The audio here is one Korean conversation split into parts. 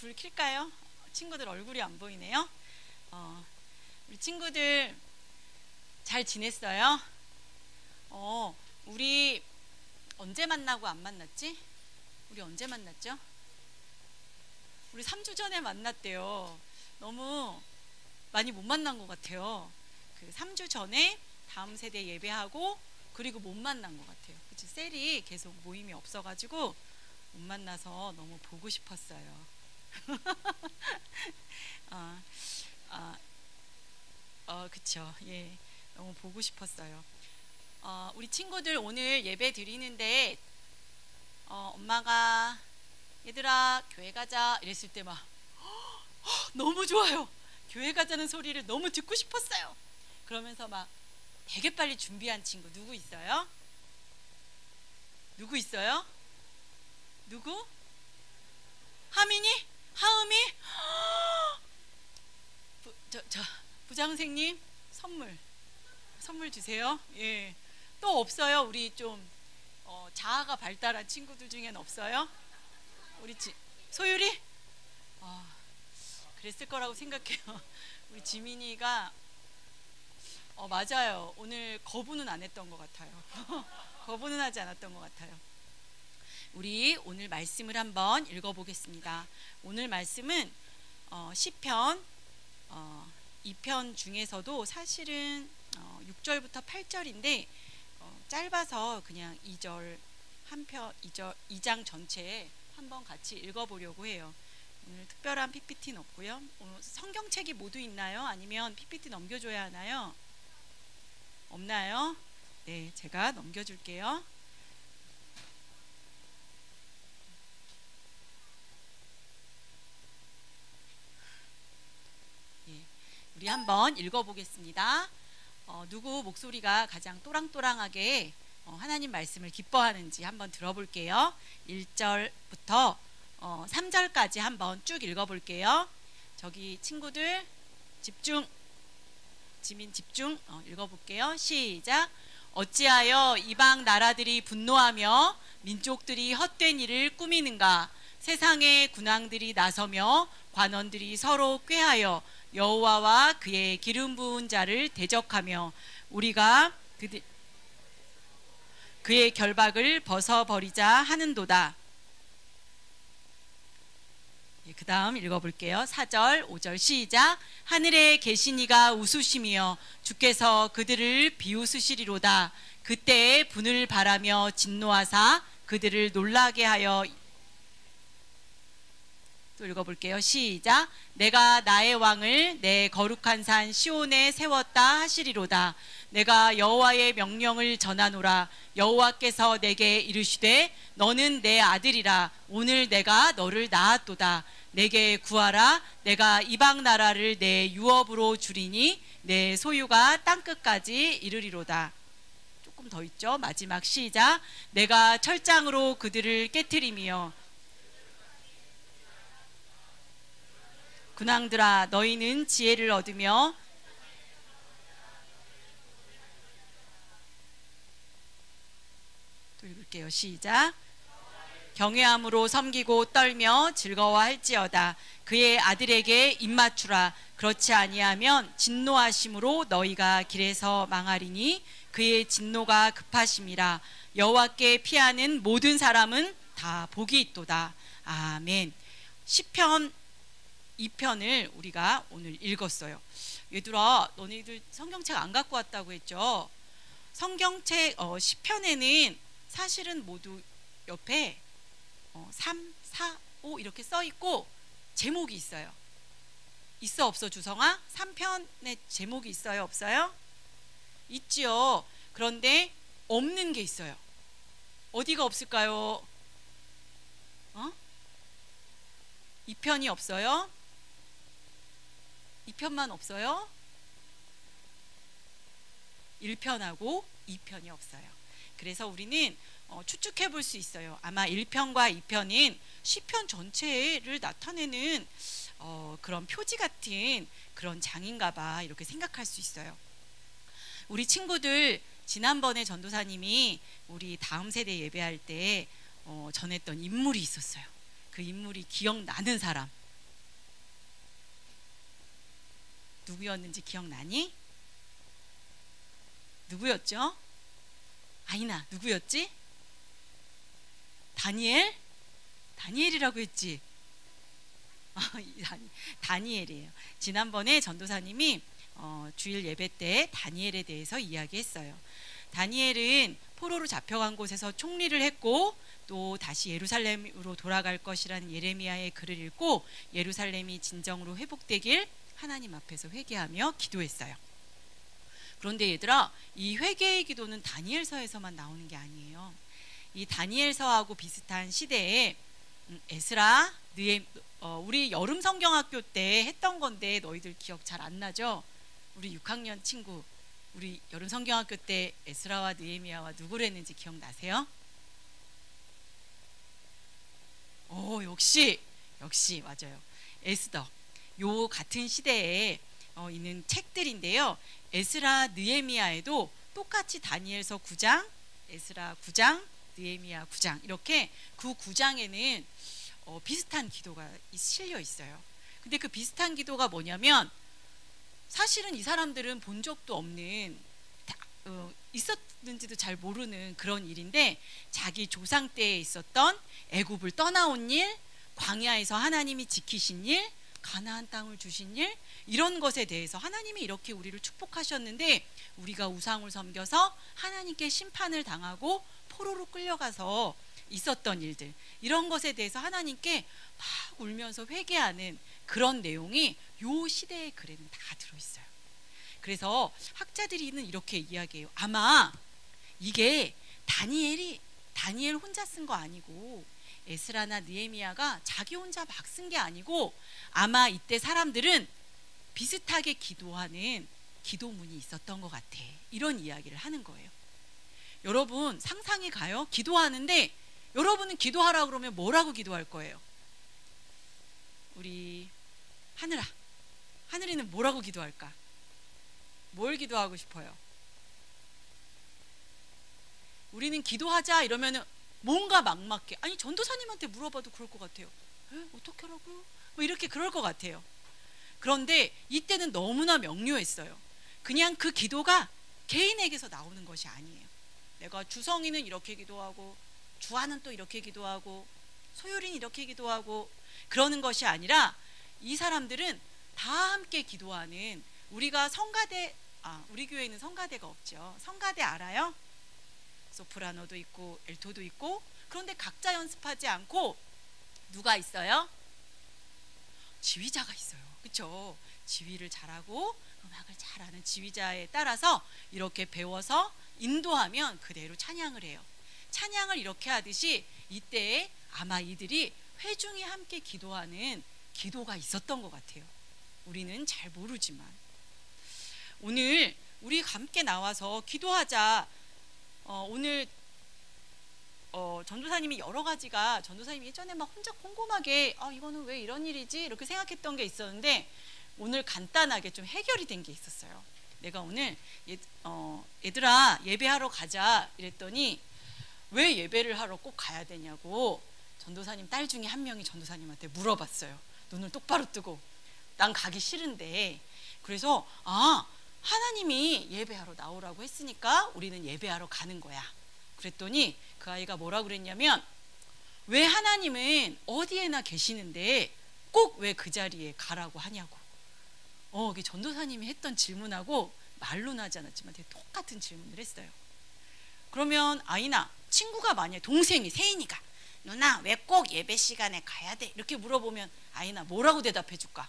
불 켤까요? 친구들 얼굴이 안 보이네요. 우리 친구들 잘 지냈어요? 우리 언제 만나고 안 만났지? 우리 언제 만났죠? 우리 3주 전에 만났대요. 너무 많이 못 만난 것 같아요. 그 3주 전에 다음 세대 예배하고 그리고 못 만난 것 같아요. 그치? 셀이 계속 모임이 없어가지고 못 만나서 너무 보고 싶었어요. 그쵸. 예, 너무 보고 싶었어요. 우리 친구들 오늘 예배 드리는데 엄마가 얘들아 교회 가자 이랬을 때 막 너무 좋아요. 교회 가자는 소리를 너무 듣고 싶었어요. 그러면서 막 되게 빨리 준비한 친구 누구 있어요? 누구 있어요? 누구? 하민이? 하음이? 부장생님 선물 주세요. 예. 또 없어요? 우리 좀 자아가 발달한 친구들 중엔 없어요? 우리 소율이? 그랬을 거라고 생각해요. 우리 지민이가 맞아요. 오늘 거부는 안 했던 것 같아요. 거부는 하지 않았던 것 같아요. 우리 오늘 말씀을 한번 읽어보겠습니다. 오늘 말씀은 시편 2편 중에서도 사실은 6절부터 8절인데 짧아서 그냥 2절 한편 2장 전체에 한번 같이 읽어보려고 해요. 오늘 특별한 PPT는 없고요. 오늘 성경책이 모두 있나요? 아니면 PPT 넘겨줘야 하나요? 없나요? 네, 제가 넘겨줄게요. 예, 우리 한번 읽어보겠습니다. 누구 목소리가 가장 또랑또랑하게 하나님 말씀을 기뻐하는지 한번 들어볼게요. 1절부터 3절까지 한번 쭉 읽어볼게요. 저기 친구들 집중, 지민 집중. 읽어볼게요. 시작. 어찌하여 이방 나라들이 분노하며 민족들이 헛된 일을 꾸미는가? 세상의 군왕들이 나서며 관원들이 서로 꾀하여 여호와와 그의 기름 부은 자를 대적하며 우리가 그의 결박을 벗어버리자 하는도다. 그 다음 읽어볼게요. 4절 5절 시작. 하늘에 계신 이가 웃으시며 주께서 그들을 비웃으시리로다. 그때에 분을 바라며 진노하사 그들을 놀라게 하여. 또 읽어볼게요. 시작. 내가 나의 왕을 내 거룩한 산 시온에 세웠다 하시리로다. 내가 여호와의 명령을 전하노라. 여호와께서 내게 이르시되 너는 내 아들이라. 오늘 내가 너를 낳았도다. 내게 구하라. 내가 이방 나라를 내 유업으로 주리니 내 소유가 땅끝까지 이르리로다. 조금 더 있죠. 마지막 시작. 내가 철장으로 그들을 깨트리며 군왕들아 너희는 지혜를 얻으며. 또 읽을게요. 시작. 경외함으로 섬기고 떨며 즐거워할지어다. 그의 아들에게 입맞추라. 그렇지 아니하면 진노하심으로 너희가 길에서 망하리니 그의 진노가 급하심이라. 여호와께 피하는 모든 사람은 다 복이 있도다. 아멘. 시편 2편을 우리가 오늘 읽었어요. 얘들아 너희들 성경책 안 갖고 왔다고 했죠? 성경책 시편에는 사실은 모두 옆에 3, 4, 5 이렇게 써 있고 제목이 있어요. 있어 없어 주성아? 3편에 제목이 있어요 없어요? 있지요. 그런데 없는 게 있어요. 어디가 없을까요? 2편이 없어요? 2편만 없어요? 1편하고 2편이 없어요. 그래서 우리는 추측해 볼 수 있어요. 아마 1편과 2편은 시편 전체를 나타내는 그런 표지 같은 그런 장인가 봐 이렇게 생각할 수 있어요. 우리 친구들 지난번에 전도사님이 우리 다음 세대 예배할 때 전했던 인물이 있었어요. 그 인물이 기억나는 사람 누구였는지 기억나니? 누구였죠? 아이나, 누구였지? 다니엘? 다니엘이라고 했지? 다니엘이에요. 지난번에 전도사님이 주일 예배 때 다니엘에 대해서 이야기했어요. 다니엘은 포로로 잡혀간 곳에서 총리를 했고, 또 다시 예루살렘으로 돌아갈 것이라는 예레미야의 글을 읽고 예루살렘이 진정으로 회복되길 하나님 앞에서 회개하며 기도했어요. 그런데 얘들아, 이 회개의 기도는 다니엘서에서만 나오는 게 아니에요. 이 다니엘서하고 비슷한 시대에 에스라, 우리 여름 성경학교 때 했던 건데 너희들 기억 잘 안 나죠? 우리 6학년 친구, 우리 여름 성경학교 때 에스라와 느헤미야와 누구를 했는지 기억나세요? 역시 맞아요. 에스더. 요 같은 시대에 있는 책들인데요. 에스라, 느헤미야에도 똑같이 다니엘서 9장, 에스라 9장, 느헤미야 9장, 이렇게 그 9장에는 비슷한 기도가 실려 있어요. 근데 그 비슷한 기도가 뭐냐면, 사실은 이 사람들은 본 적도 없는, 있었는지도 잘 모르는 그런 일인데, 자기 조상 때에 있었던 애굽을 떠나온 일, 광야에서 하나님이 지키신 일, 가나안 땅을 주신 일, 이런 것에 대해서 하나님이 이렇게 우리를 축복하셨는데 우리가 우상을 섬겨서 하나님께 심판을 당하고 포로로 끌려가서 있었던 일들, 이런 것에 대해서 하나님께 막 울면서 회개하는 그런 내용이 요 시대의 글에는 다 들어있어요. 그래서 학자들이는 이렇게 이야기해요. 아마 이게 다니엘 혼자 쓴 거 아니고, 에스라나 느헤미야가 자기 혼자 막 쓴 게 아니고, 아마 이때 사람들은 비슷하게 기도하는 기도문이 있었던 것 같아, 이런 이야기를 하는 거예요. 여러분 상상이 가요? 기도하는데 여러분은 기도하라 그러면 뭐라고 기도할 거예요? 우리 하늘이는 뭐라고 기도할까? 뭘 기도하고 싶어요? 우리는 기도하자 이러면은 뭔가 막막해. 아니, 전도사님한테 물어봐도 그럴 것 같아요. 어떻게 하라고요? 뭐 이렇게 그럴 것 같아요. 그런데 이때는 너무나 명료했어요. 그냥 그 기도가 개인에게서 나오는 것이 아니에요. 내가 주성이는 이렇게 기도하고, 주하는 또 이렇게 기도하고, 소율이는 이렇게 기도하고, 그러는 것이 아니라 이 사람들은 다 함께 기도하는, 우리가 성가대, 우리 교회는 성가대가 없죠. 성가대 알아요? 소프라노도 있고 엘토도 있고. 그런데 각자 연습하지 않고 누가 있어요? 지휘자가 있어요. 그렇죠? 지휘를 잘하고 음악을 잘하는 지휘자에 따라서 이렇게 배워서 인도하면 그대로 찬양을 해요. 찬양을 이렇게 하듯이 이때에 아마 이들이 회중이 함께 기도하는 기도가 있었던 것 같아요. 우리는 잘 모르지만. 오늘 우리 함께 나와서 기도하자. 오늘 전도사님이 여러 가지가, 전도사님이 예전에 막 혼자 꼼꼼하게 이거는 왜 이런 일이지? 이렇게 생각했던 게 있었는데, 오늘 간단하게 좀 해결이 된 게 있었어요. 내가 오늘 얘들아 예배하러 가자 이랬더니, 왜 예배를 하러 꼭 가야 되냐고 전도사님 딸 중에 한 명이 전도사님한테 물어봤어요. 눈을 똑바로 뜨고. 난 가기 싫은데. 그래서 하나님이 예배하러 나오라고 했으니까 우리는 예배하러 가는 거야. 그랬더니 그 아이가 뭐라고 그랬냐면, 왜 하나님은 어디에나 계시는데 꼭 왜 그 자리에 가라고 하냐고. 이게 전도사님이 했던 질문하고 말로는 하지 않았지만 되게 똑같은 질문을 했어요. 그러면 아이나, 친구가 만약에 동생이 세인이가 누나 왜 꼭 예배 시간에 가야 돼? 이렇게 물어보면 아이나 뭐라고 대답해 줄까?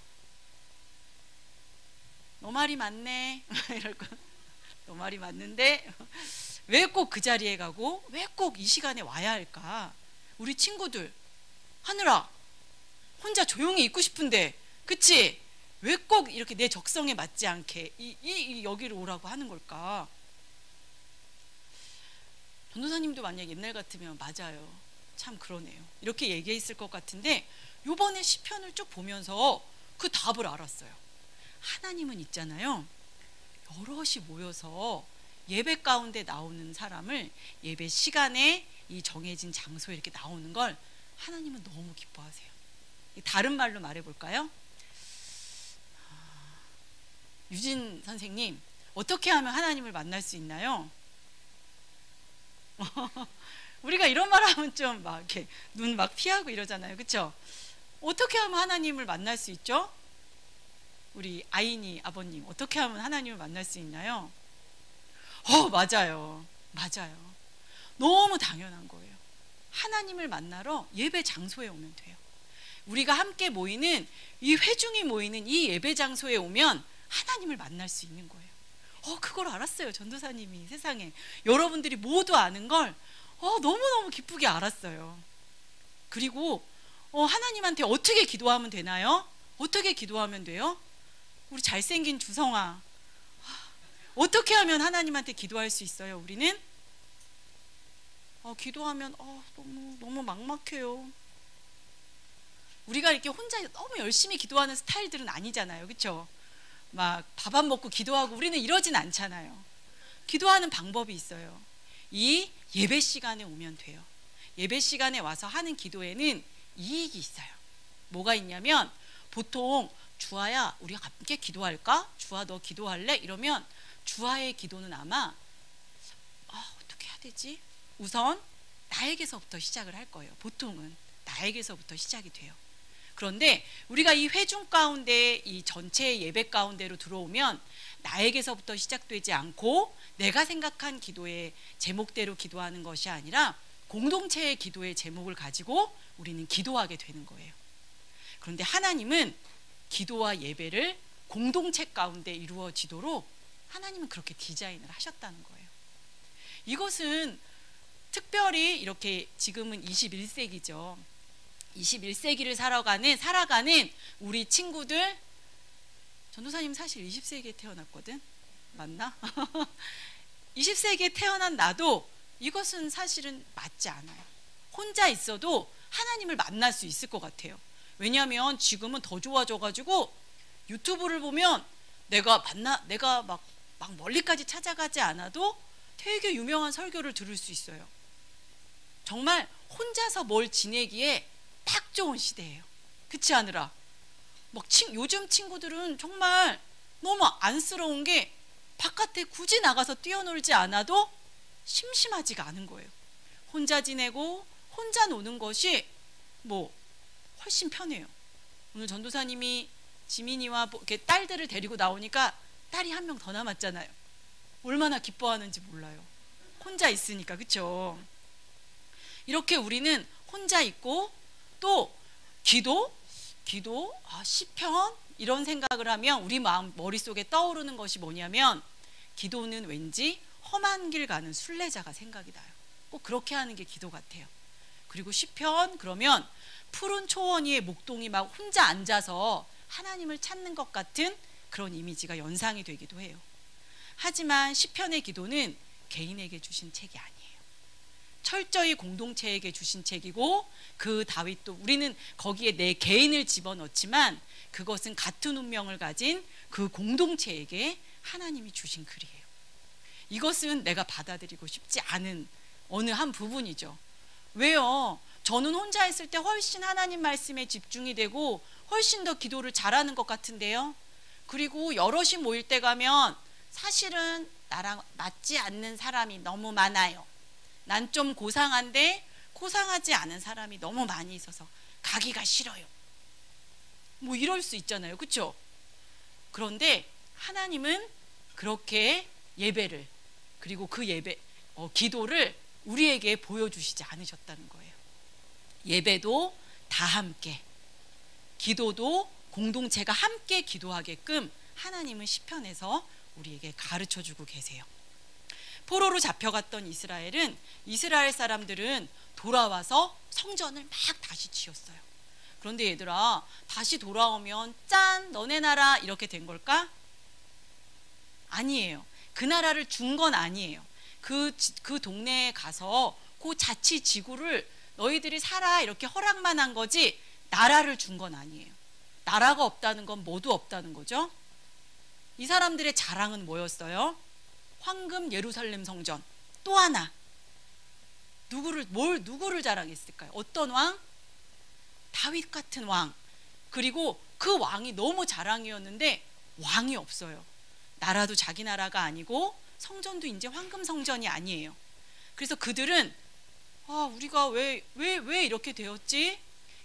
너 말이 맞네. 이럴 거. 너 말이 맞는데 왜 꼭 그 자리에 가고 왜 꼭 이 시간에 와야 할까? 우리 친구들 하늘아, 혼자 조용히 있고 싶은데, 그치? 왜 꼭 이렇게 내 적성에 맞지 않게 여기로 오라고 하는 걸까? 전도사님도 만약 옛날 같으면 맞아요, 참 그러네요, 이렇게 얘기했을 것 같은데, 요번에 시편을 쭉 보면서 그 답을 알았어요. 하나님은 있잖아요, 여럿이 모여서 예배 가운데 나오는 사람을 예배 시간에 이 정해진 장소에 이렇게 나오는 걸 하나님은 너무 기뻐하세요. 다른 말로 말해볼까요? 유진 선생님, 어떻게 하면 하나님을 만날 수 있나요? 우리가 이런 말 하면 좀 막 이렇게 눈 막 피하고 이러잖아요. 그쵸? 어떻게 하면 하나님을 만날 수 있죠? 우리 아이니 아버님, 어떻게 하면 하나님을 만날 수 있나요? 맞아요. 맞아요. 너무 당연한 거예요. 하나님을 만나러 예배 장소에 오면 돼요. 우리가 함께 모이는 이 회중이 모이는 이 예배 장소에 오면 하나님을 만날 수 있는 거예요. 그걸 알았어요. 전도사님이 세상에 여러분들이 모두 아는 걸 너무너무 기쁘게 알았어요. 그리고 하나님한테 어떻게 기도하면 되나요? 어떻게 기도하면 돼요? 우리 잘생긴 주성아, 어떻게 하면 하나님한테 기도할 수 있어요? 우리는 기도하면 너무 막막해요. 우리가 이렇게 혼자 너무 열심히 기도하는 스타일들은 아니잖아요. 그렇죠? 막 밥 안 먹고 기도하고 우리는 이러진 않잖아요. 기도하는 방법이 있어요. 이 예배 시간에 오면 돼요. 예배 시간에 와서 하는 기도에는 이익이 있어요. 뭐가 있냐면, 보통 주아야 우리 함께 기도할까? 주아 너 기도할래? 이러면 주아의 기도는 아마 어떻게 해야 되지? 우선 나에게서부터 시작을 할 거예요. 보통은 나에게서부터 시작이 돼요. 그런데 우리가 이 회중 가운데, 이 전체 예배 가운데로 들어오면 나에게서부터 시작되지 않고 내가 생각한 기도의 제목대로 기도하는 것이 아니라 공동체의 기도의 제목을 가지고 우리는 기도하게 되는 거예요. 그런데 하나님은 기도와 예배를 공동체 가운데 이루어지도록 하나님은 그렇게 디자인을 하셨다는 거예요. 이것은 특별히 이렇게 지금은 21세기죠. 21세기를 살아가는 우리 친구들, 전도사님 사실 20세기에 태어났거든? 맞나? 20세기에 태어난 나도 이것은 사실은 맞지 않아요. 혼자 있어도 하나님을 만날 수 있을 것 같아요. 왜냐하면 지금은 더 좋아져가지고 유튜브를 보면 내가 막 멀리까지 찾아가지 않아도 되게 유명한 설교를 들을 수 있어요. 정말 혼자서 뭘 지내기에 딱 좋은 시대예요. 그렇지 않으라? 요즘 친구들은 정말 너무 안쓰러운 게 바깥에 굳이 나가서 뛰어놀지 않아도 심심하지가 않은 거예요. 혼자 지내고 혼자 노는 것이 훨씬 편해요. 오늘 전도사님이 지민이와 이렇게 딸들을 데리고 나오니까 딸이 한 명 더 남았잖아요. 얼마나 기뻐하는지 몰라요. 혼자 있으니까. 그렇죠? 이렇게 우리는 혼자 있고 또 기도, 시편 이런 생각을 하면 우리 머릿속에 떠오르는 것이 뭐냐면, 기도는 왠지 험한 길 가는 순례자가 생각이 나요. 꼭 그렇게 하는 게 기도 같아요. 그리고 시편 그러면 푸른 초원 위에 목동이 막 혼자 앉아서 하나님을 찾는 것 같은 그런 이미지가 연상이 되기도 해요. 하지만 시편의 기도는 개인에게 주신 책이 아니에요. 철저히 공동체에게 주신 책이고, 그 다윗도 우리는 거기에 내 개인을 집어넣지만 그것은 같은 운명을 가진 그 공동체에게 하나님이 주신 글이에요. 이것은 내가 받아들이고 싶지 않은 어느 한 부분이죠. 왜요? 저는 혼자 있을 때 훨씬 하나님 말씀에 집중이 되고 훨씬 더 기도를 잘하는 것 같은데요. 그리고 여럿이 모일 때 가면 사실은 나랑 맞지 않는 사람이 너무 많아요. 난 좀 고상한데 고상하지 않은 사람이 너무 많이 있어서 가기가 싫어요. 이럴 수 있잖아요. 그렇죠? 그런데 하나님은 그렇게 예배를, 그리고 그 기도를 우리에게 보여주시지 않으셨다는 거예요. 예배도 다 함께, 기도도 공동체가 함께 기도하게끔 하나님은 시편에서 우리에게 가르쳐주고 계세요. 포로로 잡혀갔던 이스라엘 사람들은 돌아와서 성전을 막 다시 지었어요. 그런데 얘들아, 다시 돌아오면 짠, 너네 나라 이렇게 된 걸까? 아니에요. 그 나라를 준 건 아니에요. 그 동네에 가서 그 자치 지구를 너희들이 살아 이렇게 허락만 한 거지 나라를 준 건 아니에요. 나라가 없다는 건 뭐도 없다는 거죠. 이 사람들의 자랑은 뭐였어요? 황금 예루살렘 성전. 또 하나, 누구를 자랑했을까요? 어떤 왕? 다윗 같은 왕. 그리고 그 왕이 너무 자랑이었는데 왕이 없어요. 나라도 자기 나라가 아니고 성전도 이제 황금 성전이 아니에요. 그래서 그들은 우리가 왜 이렇게 되었지?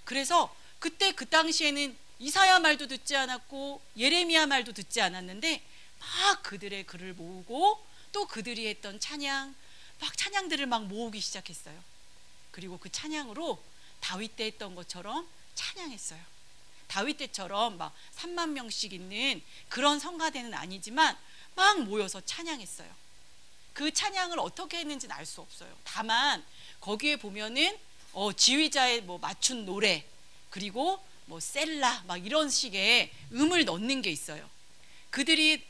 그래서 그때 그 당시에는 이사야 말도 듣지 않았고 예레미야 말도 듣지 않았는데 막 그들의 글을 모으고 또 그들이 했던 찬양, 막 찬양들을 막 모으기 시작했어요. 그리고 그 찬양으로 다윗 때 했던 것처럼 찬양했어요. 다윗 때처럼 막 3만 명씩 있는 그런 성가대는 아니지만 막 모여서 찬양했어요. 그 찬양을 어떻게 했는지는 알 수 없어요. 다만 거기에 보면은 지휘자의 뭐 맞춘 노래, 그리고 뭐 셀라 막 이런 식의 음을 넣는 게 있어요. 그들이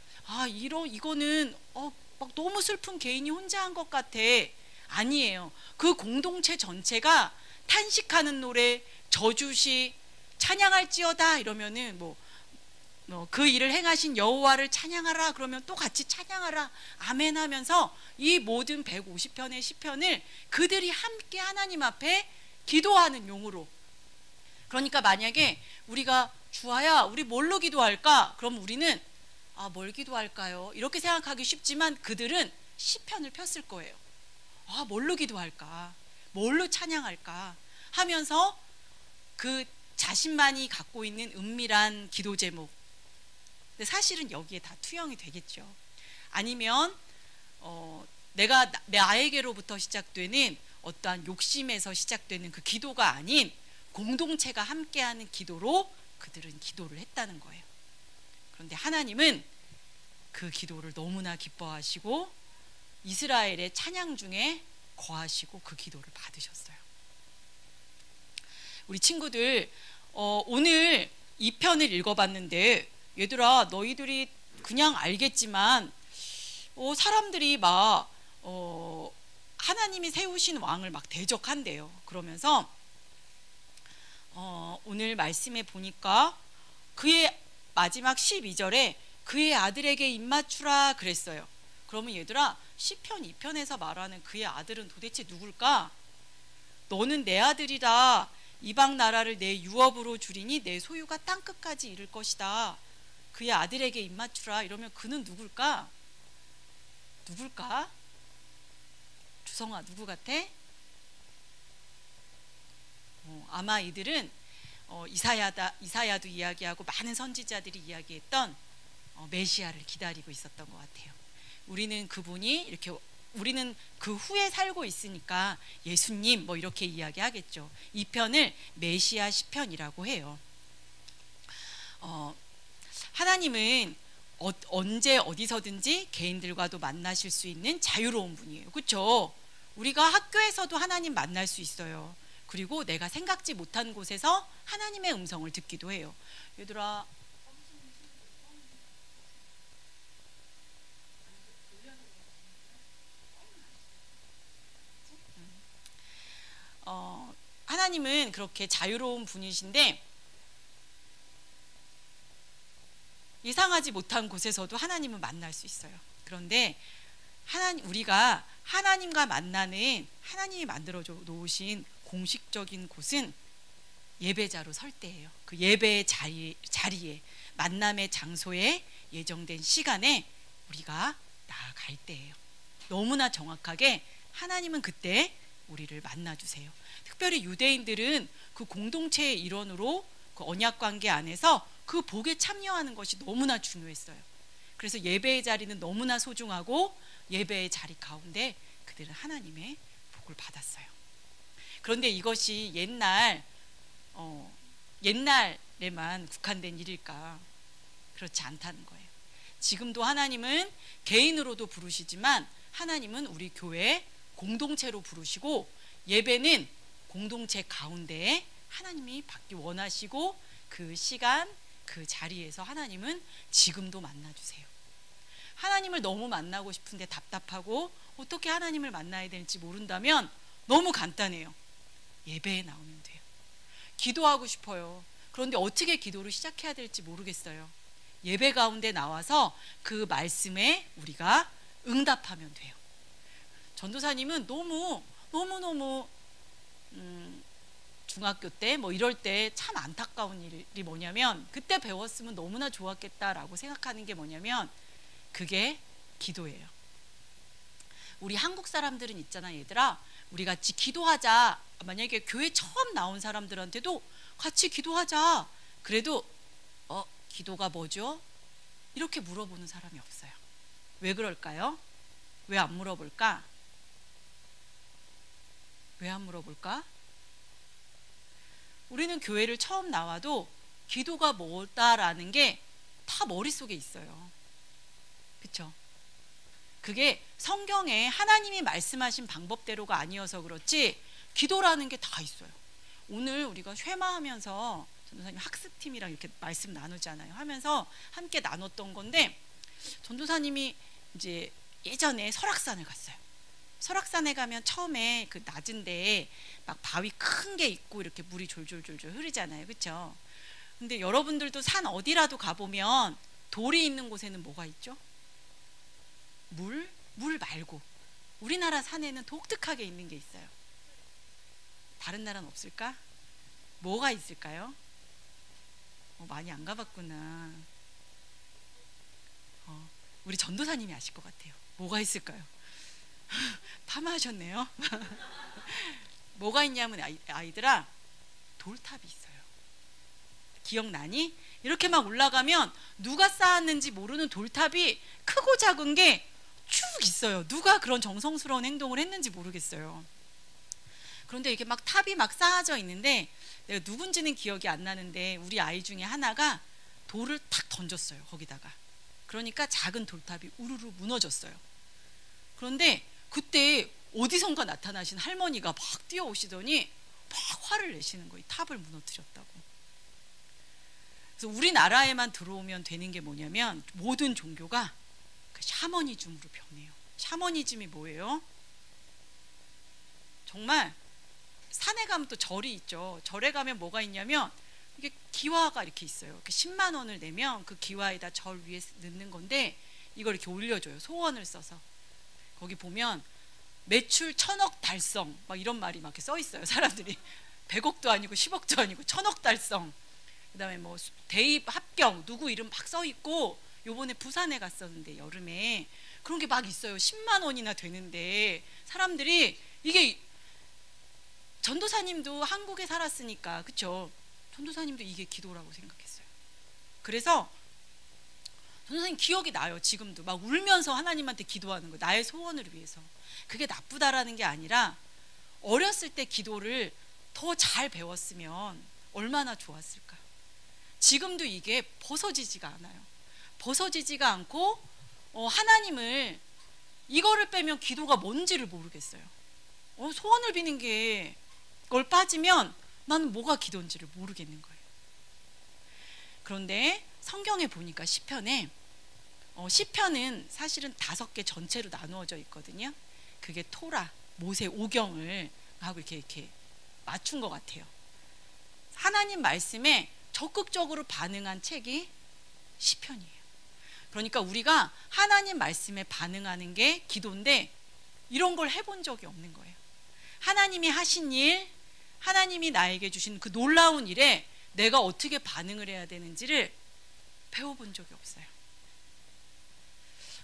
이거는 막 너무 슬픈 개인이 혼자 한 것 같아. 아니에요. 그 공동체 전체가 탄식하는 노래, 저주시, 찬양할지어다 이러면은 그 일을 행하신 여호와를 찬양하라 그러면 또 같이 찬양하라 아멘 하면서 이 모든 150편의 시편을 그들이 함께 하나님 앞에 기도하는 용으로. 그러니까 만약에 우리가 주아야 우리 뭘로 기도할까? 그럼 우리는 뭘 기도할까요? 이렇게 생각하기 쉽지만 그들은 시편을 폈을 거예요. 뭘로 기도할까? 뭘로 찬양할까? 하면서 그 자신만이 갖고 있는 은밀한 기도 제목, 근데 사실은 여기에 다 투영이 되겠죠. 아니면 내가 나에게로부터 시작되는 어떠한 욕심에서 시작되는 그 기도가 아닌 공동체가 함께하는 기도로 그들은 기도를 했다는 거예요. 그런데 하나님은 그 기도를 너무나 기뻐하시고 이스라엘의 찬양 중에 거하시고 그 기도를 받으셨어요. 우리 친구들 오늘 이 편을 읽어봤는데 얘들아 너희들이 그냥 알겠지만 사람들이 막 하나님이 세우신 왕을 막 대적한대요. 그러면서 오늘 말씀에 보니까 그의 마지막 12절에 그의 아들에게 입맞추라 그랬어요. 그러면 얘들아 시편 2편에서 말하는 그의 아들은 도대체 누굴까? 너는 내 아들이라 이방 나라를 내 유업으로 주리니 내 소유가 땅끝까지 이를 것이다. 그의 아들에게 입맞추라 이러면 그는 누굴까? 누굴까? 주성아 누구 같아? 아마 이들은 이사야도 이야기하고 많은 선지자들이 이야기했던 메시아를 기다리고 있었던 것 같아요. 우리는 그 후에 살고 있으니까 예수님 뭐 이렇게 이야기하겠죠. 이 편을 메시아 시편이라고 해요. 하나님은 언제 어디서든지 개인들과도 만나실 수 있는 자유로운 분이에요. 그렇죠? 우리가 학교에서도 하나님 만날 수 있어요. 그리고 내가 생각지 못한 곳에서 하나님의 음성을 듣기도 해요. 얘들아 하나님은 그렇게 자유로운 분이신데 예상하지 못한 곳에서도 하나님은 만날 수 있어요. 그런데 우리가 하나님과 만나는 하나님이 만들어 놓으신 공식적인 곳은 예배자로 설 때예요. 그 예배의 자리에 만남의 장소에 예정된 시간에 우리가 나아갈 때예요. 너무나 정확하게 하나님은 그때 우리를 만나주세요. 특별히 유대인들은 그 공동체의 일원으로 그 언약 관계 안에서 그 복에 참여하는 것이 너무나 중요했어요. 그래서 예배의 자리는 너무나 소중하고 예배의 자리 가운데 그들은 하나님의 복을 받았어요. 그런데 이것이 옛날에만 국한된 일일까? 그렇지 않다는 거예요. 지금도 하나님은 개인으로도 부르시지만 하나님은 우리 교회 공동체로 부르시고 예배는 공동체 가운데에 하나님이 받기 원하시고 그 시간 그 자리에서 하나님은 지금도 만나주세요. 하나님을 너무 만나고 싶은데 답답하고 어떻게 하나님을 만나야 될지 모른다면 너무 간단해요. 예배에 나오면 돼요. 기도하고 싶어요. 그런데 어떻게 기도를 시작해야 될지 모르겠어요. 예배 가운데 나와서 그 말씀에 우리가 응답하면 돼요. 전도사님은 너무너무 중학교 때 뭐 이럴 때 참 안타까운 일이 뭐냐면 그때 배웠으면 너무나 좋았겠다라고 생각하는 게 뭐냐면 그게 기도예요. 우리 한국 사람들은 있잖아, 얘들아. 우리 같이 기도하자. 만약에 교회 처음 나온 사람들한테도 같이 기도하자. 그래도 기도가 뭐죠? 이렇게 물어보는 사람이 없어요. 왜 그럴까요? 왜 안 물어볼까? 왜 안 물어볼까? 우리는 교회를 처음 나와도 기도가 뭐다라는 게 다 머릿속에 있어요. 그쵸? 그게 성경에 하나님이 말씀하신 방법대로가 아니어서 그렇지 기도라는 게 다 있어요. 오늘 우리가 쉐마하면서 전도사님 학습팀이랑 이렇게 말씀 나누잖아요. 하면서 함께 나눴던 건데, 전도사님이 이제 예전에 설악산을 갔어요. 설악산에 가면 처음에 그 낮은데 막 바위 큰 게 있고 이렇게 물이 졸졸졸졸 흐르잖아요. 그렇죠? 근데 여러분들도 산 어디라도 가보면 돌이 있는 곳에는 뭐가 있죠? 물 말고 우리나라 산에는 독특하게 있는 게 있어요. 다른 나라는 없을까? 뭐가 있을까요? 많이 안 가봤구나. 우리 전도사님이 아실 것 같아요. 뭐가 있을까요? 파마하셨네요. 뭐가 있냐면 아이들아, 돌탑이 있어요. 기억나니? 이렇게 막 올라가면 누가 쌓았는지 모르는 돌탑이 크고 작은 게 쭉 있어요. 누가 그런 정성스러운 행동을 했는지 모르겠어요. 그런데 이렇게 막 탑이 막 쌓아져 있는데, 내가 누군지는 기억이 안 나는데 우리 아이 중에 하나가 돌을 탁 던졌어요. 거기다가. 그러니까 작은 돌탑이 우르르 무너졌어요. 그런데 그때 어디선가 나타나신 할머니가 막 뛰어오시더니 막 화를 내시는 거예요. 탑을 무너뜨렸다고. 그래서 우리나라에만 들어오면 되는 게 뭐냐면 모든 종교가 그 샤머니즘으로 변해요. 샤머니즘이 뭐예요? 정말 산에 가면 또 절이 있죠. 절에 가면 뭐가 있냐면 이게 기와가 이렇게 있어요. 이렇게 10만 원을 내면 그 기와에다 절 위에 넣는 건데, 이걸 이렇게 올려줘요. 소원을 써서. 거기 보면 매출 1000억 달성 막 이런 말이 막 이렇게 써 있어요. 사람들이 100억도 아니고 10억도 아니고 1000억 달성. 그다음에 뭐 대입 합격 누구 이름 막 써 있고, 요번에 부산에 갔었는데 여름에 그런 게 막 있어요. 10만 원이나 되는데 사람들이, 이게 전도사님도 한국에 살았으니까 그쵸? 전도사님도 이게 기도라고 생각했어요. 그래서 전도사님 기억이 나요. 지금도 막 울면서 하나님한테 기도하는 거, 나의 소원을 위해서. 그게 나쁘다라는 게 아니라 어렸을 때 기도를 더 잘 배웠으면 얼마나 좋았을까. 지금도 이게 벗어지지가 않아요. 벗어지지가 않고 하나님을, 이거를 빼면 기도가 뭔지를 모르겠어요. 소원을 비는 게 그걸 빠지면 나는 뭐가 기도인지를 모르겠는 거예요. 그런데 성경에 보니까 시편에 시편은 사실은 5개 전체로 나누어져 있거든요. 그게 토라, 모세 오경을 하고 이렇게 맞춘 것 같아요. 하나님 말씀에 적극적으로 반응한 책이 시편이에요. 그러니까 우리가 하나님 말씀에 반응하는 게 기도인데, 이런 걸 해본 적이 없는 거예요. 하나님이 하신 일, 하나님이 나에게 주신 그 놀라운 일에 내가 어떻게 반응을 해야 되는지를 배워본 적이 없어요.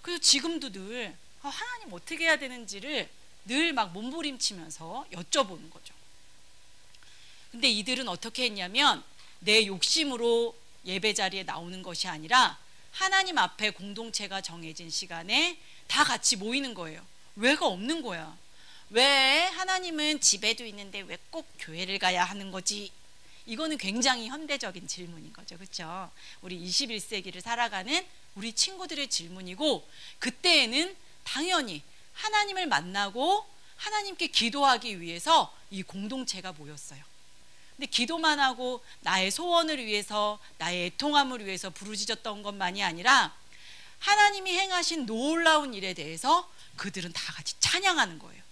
그래서 지금도 늘 하나님 어떻게 해야 되는지를 늘 막 몸부림치면서 여쭤보는 거죠. 근데 이들은 어떻게 했냐면, 내 욕심으로 예배 자리에 나오는 것이 아니라 하나님 앞에 공동체가 정해진 시간에 다 같이 모이는 거예요. 왜가 없는 거야. 왜 하나님은 집에도 있는데 왜 꼭 교회를 가야 하는 거지? 이거는 굉장히 현대적인 질문인 거죠. 그렇죠? 우리 21세기를 살아가는 우리 친구들의 질문이고, 그때에는 당연히 하나님을 만나고 하나님께 기도하기 위해서 이 공동체가 모였어요. 근데 기도만 하고 나의 소원을 위해서, 나의 애통함을 위해서 부르짖었던 것만이 아니라 하나님이 행하신 놀라운 일에 대해서 그들은 다 같이 찬양하는 거예요.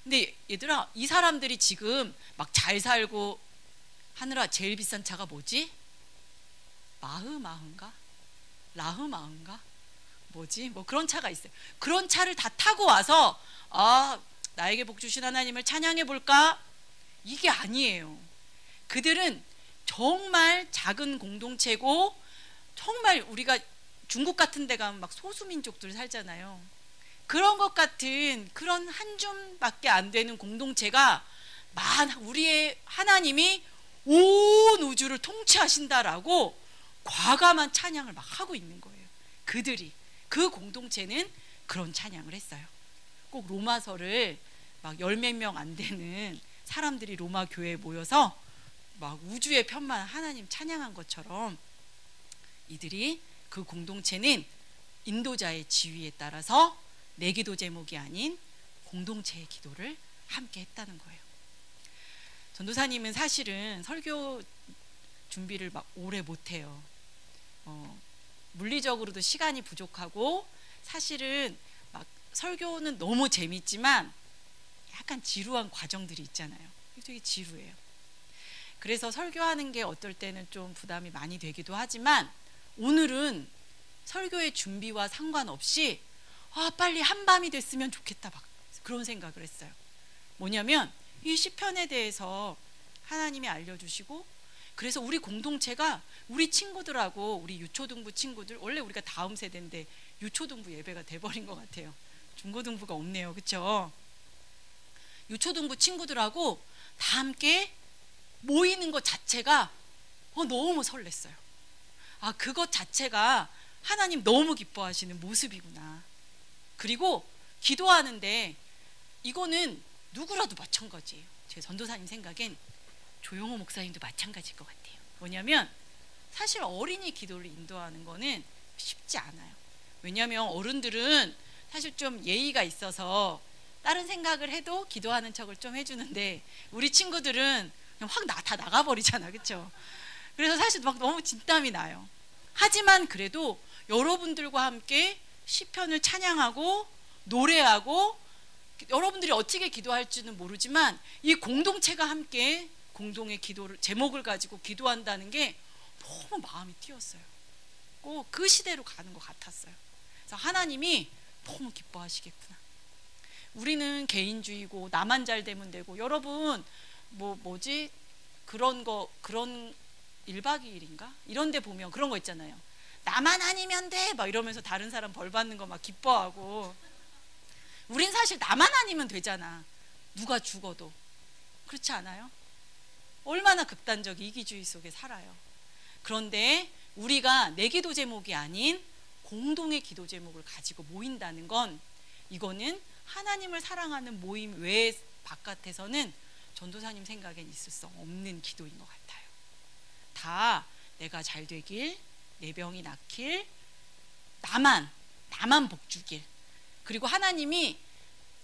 근데 얘들아, 이 사람들이 지금 막 잘 살고 하느라 제일 비싼 차가 뭐지? 마흐마흐인가? 라흐마흐인가? 뭐지? 뭐 그런 차가 있어요. 그런 차를 다 타고 와서 나에게 복 주신 하나님을 찬양해 볼까? 이게 아니에요. 그들은 정말 작은 공동체고, 정말 우리가 중국 같은 데 가면 막 소수민족들 살잖아요. 그런 것 같은 그런 한 줌밖에 안 되는 공동체가 우리의 하나님이 온 우주를 통치하신다라고 과감한 찬양을 막 하고 있는 거예요. 그 공동체는 그런 찬양을 했어요. 꼭 로마서를 막 열 몇 명 안 되는 사람들이 로마 교회에 모여서 막 우주의 편만 하나님 찬양한 것처럼 이들이 그 공동체는 인도자의 지휘에 따라서 내 기도 제목이 아닌 공동체의 기도를 함께 했다는 거예요. 전도사님은 사실은 설교 준비를 막 오래 못해요. 물리적으로도 시간이 부족하고 사실은 막 설교는 너무 재밌지만 약간 지루한 과정들이 있잖아요. 되게 지루해요. 그래서 설교하는 게 어떨 때는 좀 부담이 많이 되기도 하지만 오늘은 설교의 준비와 상관없이 빨리 한밤이 됐으면 좋겠다 막 그런 생각을 했어요. 뭐냐면 이 시편에 대해서 하나님이 알려주시고 그래서 우리 공동체가 우리 친구들하고 우리 유초등부 친구들 원래 우리가 다음 세대인데 유초등부 예배가 돼버린 것 같아요. 중고등부가 없네요. 그렇죠? 유초등부 친구들하고 다 함께 모이는 것 자체가 너무 설렜어요. 그것 자체가 하나님 너무 기뻐하시는 모습이구나. 그리고 기도하는데 이거는 누구라도 마찬가지예요. 제 전도사님 생각엔 조용호 목사님도 마찬가지일 것 같아요. 뭐냐면 사실 어린이 기도를 인도하는 거는 쉽지 않아요. 왜냐하면 어른들은 사실 좀 예의가 있어서 다른 생각을 해도 기도하는 척을 좀 해주는데 우리 친구들은 그냥 확 다 나가버리잖아. 그렇죠? 그래서 사실 막 너무 진땀이 나요. 하지만 그래도 여러분들과 함께 시편을 찬양하고 노래하고 여러분들이 어떻게 기도할지는 모르지만 이 공동체가 함께 공동의 기도를 제목을 가지고 기도한다는 게 너무 마음이 뛰었어요. 꼭 그 시대로 가는 것 같았어요. 그래서 하나님이 너무 기뻐하시겠구나. 우리는 개인주의고 나만 잘 되면 되고 여러분 그런 1박 2일인가? 이런 데 보면 그런 거 있잖아요. 나만 아니면 돼! 막 이러면서 다른 사람 벌 받는 거 막 기뻐하고 우린 사실 나만 아니면 되잖아. 누가 죽어도. 그렇지 않아요? 얼마나 극단적 이기주의 속에 살아요. 그런데 우리가 내 기도 제목이 아닌 공동의 기도 제목을 가지고 모인다는 건 이거는 하나님을 사랑하는 모임 외 바깥에서는 전도사님 생각엔 있을 수 없는 기도인 것 같아요. 다 내가 잘 되길, 내 병이 낫길, 나만 복 주길. 그리고 하나님이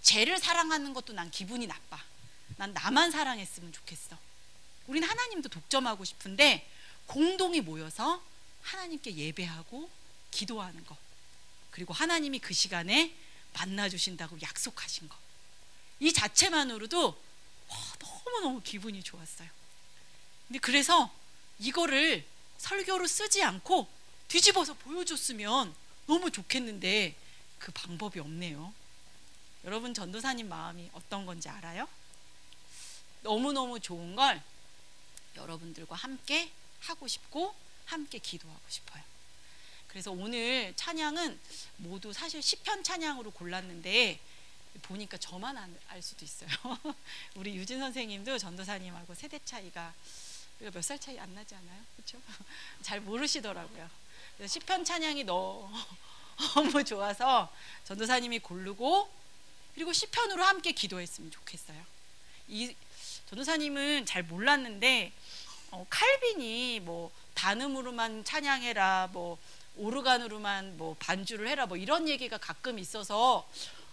쟤를 사랑하는 것도 난 기분이 나빠. 난 나만 사랑했으면 좋겠어. 우린 하나님도 독점하고 싶은데 공동이 모여서 하나님께 예배하고 기도하는 거. 그리고 하나님이 그 시간에 만나주신다고 약속하신 거. 이 자체만으로도 너무너무 기분이 좋았어요. 근데 그래서 이거를 설교로 쓰지 않고 뒤집어서 보여줬으면 너무 좋겠는데 그 방법이 없네요. 여러분 전도사님 마음이 어떤 건지 알아요? 너무너무 좋은 걸 여러분들과 함께 하고 싶고 함께 기도하고 싶어요. 그래서 오늘 찬양은 모두 사실 시편 찬양으로 골랐는데 보니까 저만 알 수도 있어요. 우리 유진 선생님도 전도사님하고 세대 차이가 우리가 몇 살 차이 안 나지 않아요? 그렇죠? 잘 모르시더라고요. 그래서 시편 찬양이 너무 좋아서 전도사님이 고르고 그리고 시편으로 함께 기도했으면 좋겠어요. 이 전도사님은 잘 몰랐는데 칼빈이 단음으로만 찬양해라, 오르간으로만 반주를 해라, 이런 얘기가 가끔 있어서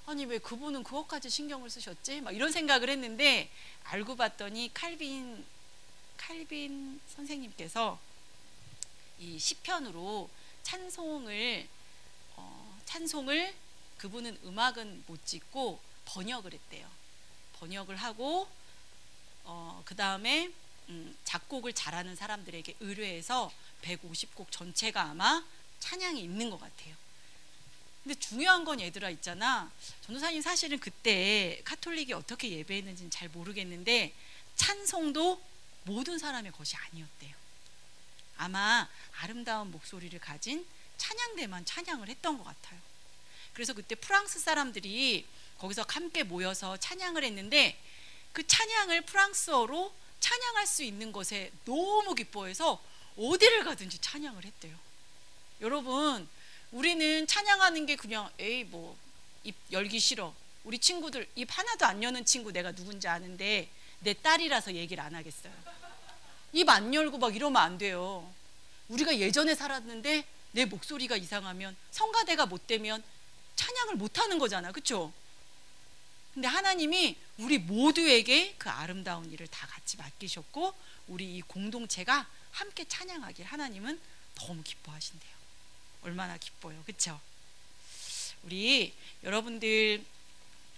아니 왜 그분은 그것까지 신경을 쓰셨지? 막 이런 생각을 했는데 알고 봤더니 칼빈 선생님께서 이 시편으로 찬송을 그분은 음악은 못 짓고 번역을 했대요. 번역을 하고 그 다음에 작곡을 잘하는 사람들에게 의뢰해서 150곡 전체가 아마 찬양이 있는 것 같아요. 근데 중요한 건 얘들아 있잖아. 전도사님 사실은 그때 카톨릭이 어떻게 예배했는지는 잘 모르겠는데 찬송도 모든 사람의 것이 아니었대요. 아마 아름다운 목소리를 가진 찬양대만 찬양을 했던 것 같아요. 그래서 그때 프랑스 사람들이 거기서 함께 모여서 찬양을 했는데 그 찬양을 프랑스어로 찬양할 수 있는 것에 너무 기뻐해서 어디를 가든지 찬양을 했대요. 여러분, 우리는 찬양하는 게 그냥 에이 뭐 입 열기 싫어, 우리 친구들 입 하나도 안 여는 친구 내가 누군지 아는데 내 딸이라서 얘기를 안 하겠어요. 입 안 열고 막 이러면 안 돼요. 우리가 예전에 살았는데 내 목소리가 이상하면, 성가대가 못 되면 찬양을 못 하는 거잖아, 그렇죠? 근데 하나님이 우리 모두에게 그 아름다운 일을 다 같이 맡기셨고 우리 이 공동체가 함께 찬양하길 하나님은 너무 기뻐하신대요. 얼마나 기뻐요, 그렇죠? 우리 여러분들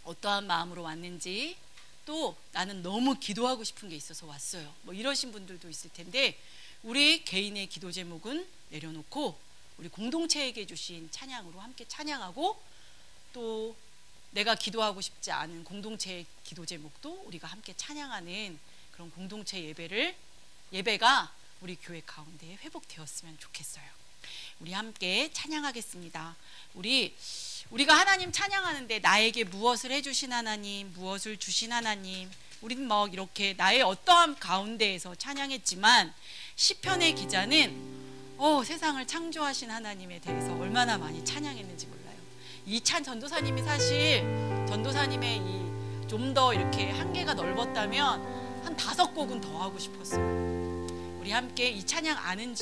어떠한 마음으로 왔는지, 또 나는 너무 기도하고 싶은 게 있어서 왔어요, 뭐 이러신 분들도 있을 텐데, 우리 개인의 기도 제목은 내려놓고 우리 공동체에게 주신 찬양으로 함께 찬양하고, 또 내가 기도하고 싶지 않은 공동체의 기도 제목도 우리가 함께 찬양하는 그런 공동체 예배가 우리 교회 가운데 회복되었으면 좋겠어요. 우리 함께 찬양하겠습니다. 우리가 하나님 찬양하는데 나에게 무엇을 해주신 하나님, 무엇을 주신 하나님, 우리는 뭐 이렇게 나의 어떠한 가운데에서 찬양했지만, 시편의 기자는 세상을 창조하신 하나님에 대해서 얼마나 많이 찬양했는지 몰라요. 전도사님이 사실 전도사님의 좀 더 이렇게 한계가 넓었다면 한 5곡은 더 하고 싶었어요. 우리 함께 이 찬양 아는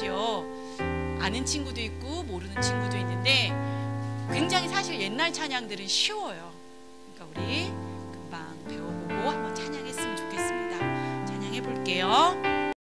친구도 있고 모르는 친구도 있는데, 굉장히 사실 옛날 찬양들은 쉬워요. 그러니까 우리 금방 배워보고 한번 찬양했으면 좋겠습니다. 찬양해 볼게요.